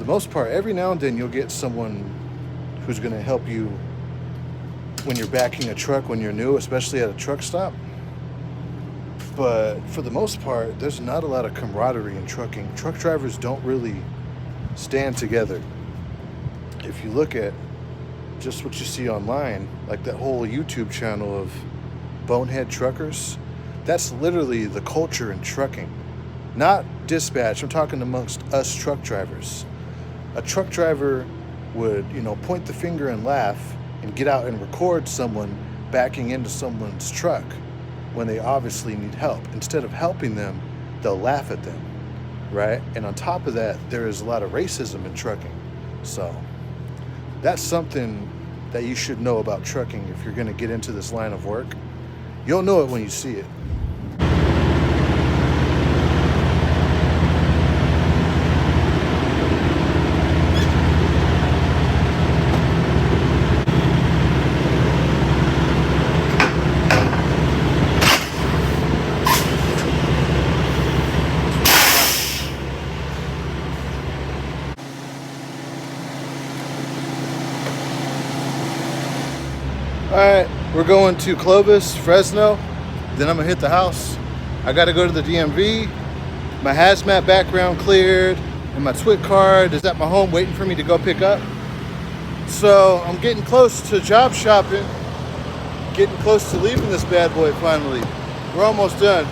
the most part, every now and then you'll get someone who's going to help you when you're backing a truck when you're new, especially at a truck stop. But for the most part, there's not a lot of camaraderie in trucking. Truck drivers don't really stand together. If you look at just what you see online, like that whole YouTube channel of bonehead truckers, that's literally the culture in trucking. Not dispatch, I'm talking amongst us truck drivers. A truck driver would, point the finger and laugh and get out and record someone backing into someone's truck when they obviously need help. Instead of helping them, they'll laugh at them, right? And on top of that, there is a lot of racism in trucking. So that's something that you should know about trucking if you're gonna get into this line of work. You'll know it when you see it. All right, we're going to Clovis, Fresno. Then I'm gonna hit the house. I gotta go to the DMV. My hazmat background cleared, and my TWIC card is at my home waiting for me to go pick up. So I'm getting close to job shopping, getting close to leaving this bad boy finally. We're almost done.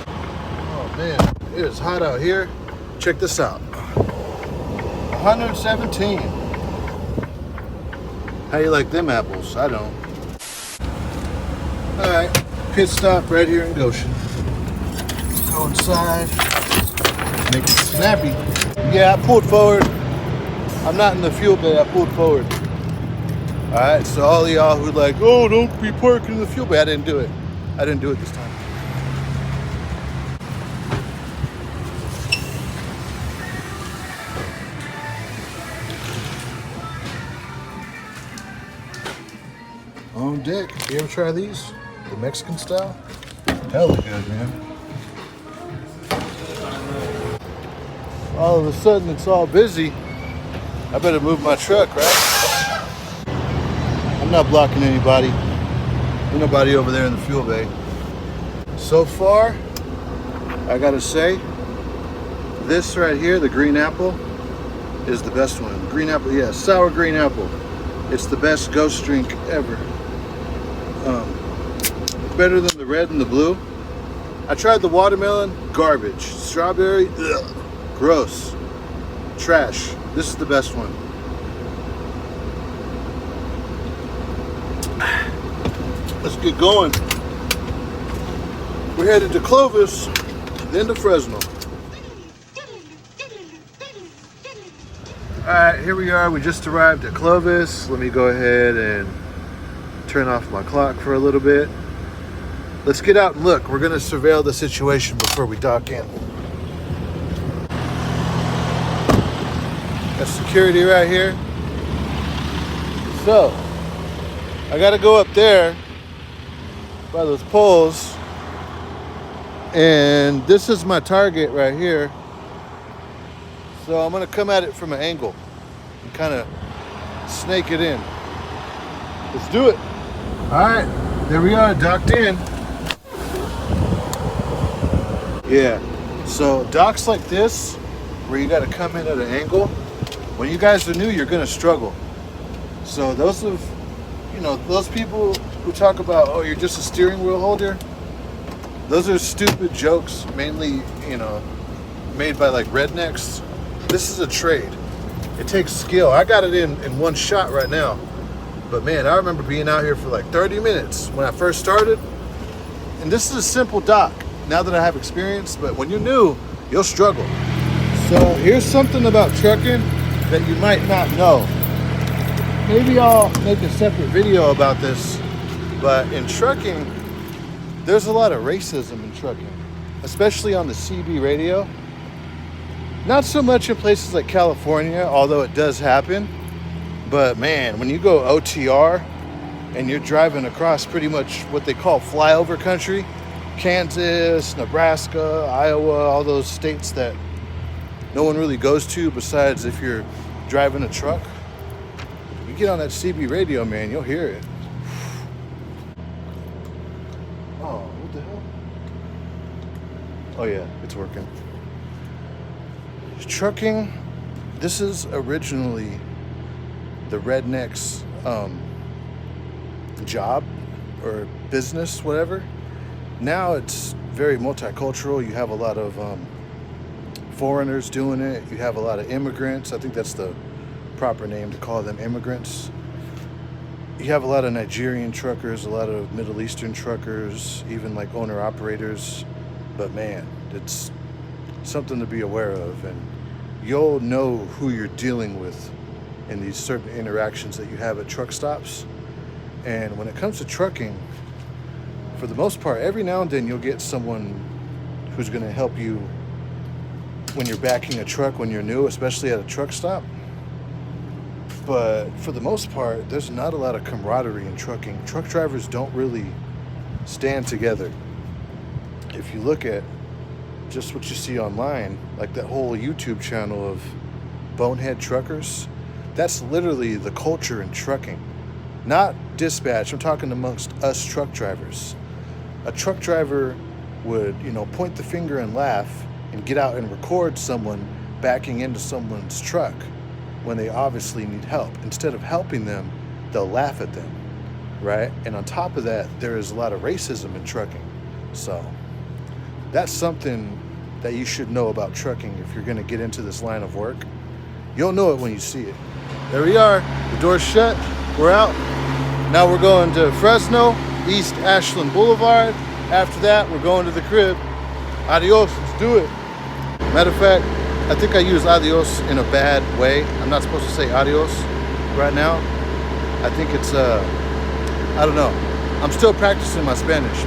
Oh man, it is hot out here. Check this out. 117. How you like them apples? I don't. All right, pit stop right here in Goshen. Go inside, make it snappy. Yeah, I pulled forward. I'm not in the fuel bay, I pulled forward. All right, so all of y'all who like, oh, don't be parking in the fuel bay, I didn't do it. I didn't do it this time. On deck. You ever try these? The Mexican style? Hella good, man. All of a sudden it's all busy. I better move my truck, right? I'm not blocking anybody. There's nobody over there in the fuel bay. So far, I gotta say, this right here, the green apple, is the best one. The green apple, yeah, sour green apple. It's the best ghost drink ever. Better than the red and the blue. I tried the watermelon, garbage. Strawberry, ugh, gross. Trash. This is the best one. Let's get going. We're headed to Clovis, then to Fresno. All right, here we are. We just arrived at Clovis. Let me go ahead and turn off my clock for a little bit. Let's get out and look. We're gonna surveil the situation before we dock in. Got security right here. So, I gotta go up there by those poles. And this is my target right here. So I'm gonna come at it from an angle and kind of snake it in. Let's do it. All right, there we are, docked in. Yeah, so docks like this, where you gotta come in at an angle, when you guys are new, you're gonna struggle. So those people who talk about, oh, you're just a steering wheel holder, those are stupid jokes, mainly, made by like rednecks. This is a trade. It takes skill. I got it in one shot right now. But man, I remember being out here for like 30 minutes when I first started. And this is a simple dock now that I have experience, but when you're new, you'll struggle. So here's something about trucking that you might not know. Maybe I'll make a separate video about this, but in trucking, there's a lot of racism in trucking, especially on the CB radio. Not so much in places like California, although it does happen. But man, when you go OTR and you're driving across pretty much what they call flyover country, Kansas, Nebraska, Iowa, all those states that no one really goes to besides if you're driving a truck. You get on that CB radio, man, you'll hear it. Oh, what the hell? Oh yeah, it's working. Trucking, this is originally the rednecks' job or business, whatever. Now it's very multicultural. You have a lot of foreigners doing it. You have a lot of immigrants. I think that's the proper name to call them, immigrants. You have a lot of Nigerian truckers, a lot of Middle Eastern truckers, even like owner operators. But man, it's something to be aware of, and you'll know who you're dealing with in these certain interactions that you have at truck stops. And when it comes to trucking, for the most part, every now and then you'll get someone who's going to help you when you're backing a truck when you're new, especially at a truck stop. But for the most part, there's not a lot of camaraderie in trucking. Truck drivers don't really stand together. If you look at just what you see online, like that whole YouTube channel of bonehead truckers, that's literally the culture in trucking. Not dispatch, I'm talking amongst us truck drivers. A truck driver would, point the finger and laugh and get out and record someone backing into someone's truck when they obviously need help. Instead of helping them, they'll laugh at them, right? And on top of that, there is a lot of racism in trucking. So that's something that you should know about trucking if you're gonna get into this line of work. You'll know it when you see it. There we are, the door's shut, we're out. Now we're going to Fresno, East Ashland Boulevard. After that, we're going to the crib. Adios, let's do it. Matter of fact, I think I use adios in a bad way. I'm not supposed to say adios right now. I think it's, I don't know. I'm still practicing my Spanish.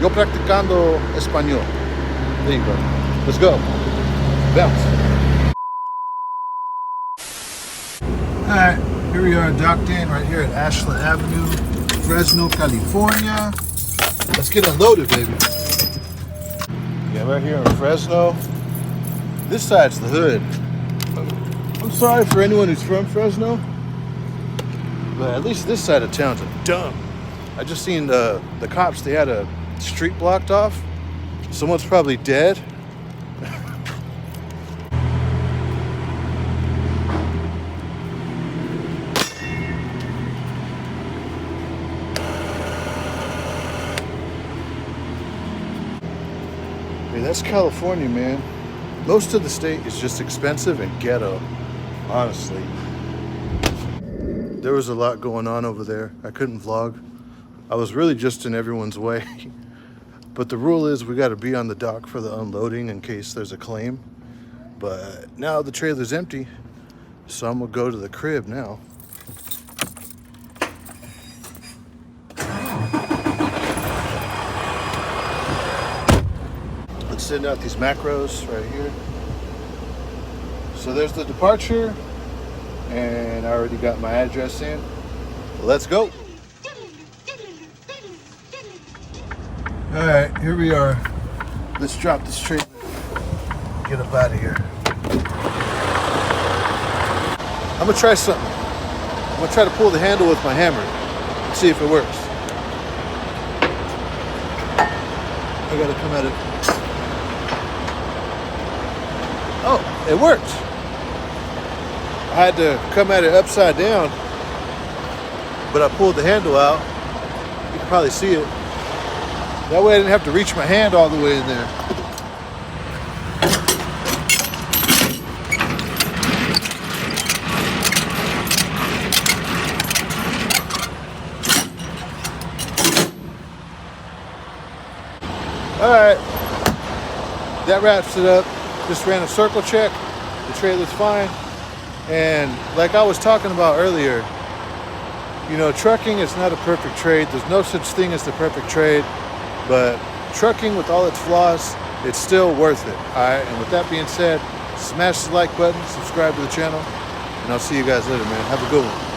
Yo practicando español. There you go. Let's go. Bounce. All right, here we are docked in right here at Ashland Avenue, Fresno, California. Let's get unloaded, baby. Yeah, right here in Fresno. This side's the hood. I'm sorry for anyone who's from Fresno, but at least this side of town's dumb. I just seen the cops, they had a street blocked off. Someone's probably dead. Hey, that's California, man. Most of the state is just expensive and ghetto, honestly. There was a lot going on over there. I couldn't vlog. I was really just in everyone's way. But the rule is we got to be on the dock for the unloading in case there's a claim. But now the trailer's empty, so I'm gonna go to the crib now. Let's send out these macros right here. So there's the departure, and I already got my address in. Let's go. All right, here we are. Let's drop this trailer. Get up out of here. I'm gonna try something. I'm gonna try to pull the handle with my hammer and see if it works. I gotta come at it. Oh, it worked. I had to come at it upside down, but I pulled the handle out. You can probably see it. That way I didn't have to reach my hand all the way in there. All right, that wraps it up. Just ran a circle check. The trailer's fine. And like I was talking about earlier, trucking is not a perfect trade. There's no such thing as the perfect trade. But trucking, with all its flaws, it's still worth it. All right, and with that being said, smash the like button, subscribe to the channel, and I'll see you guys later, man. Have a good one.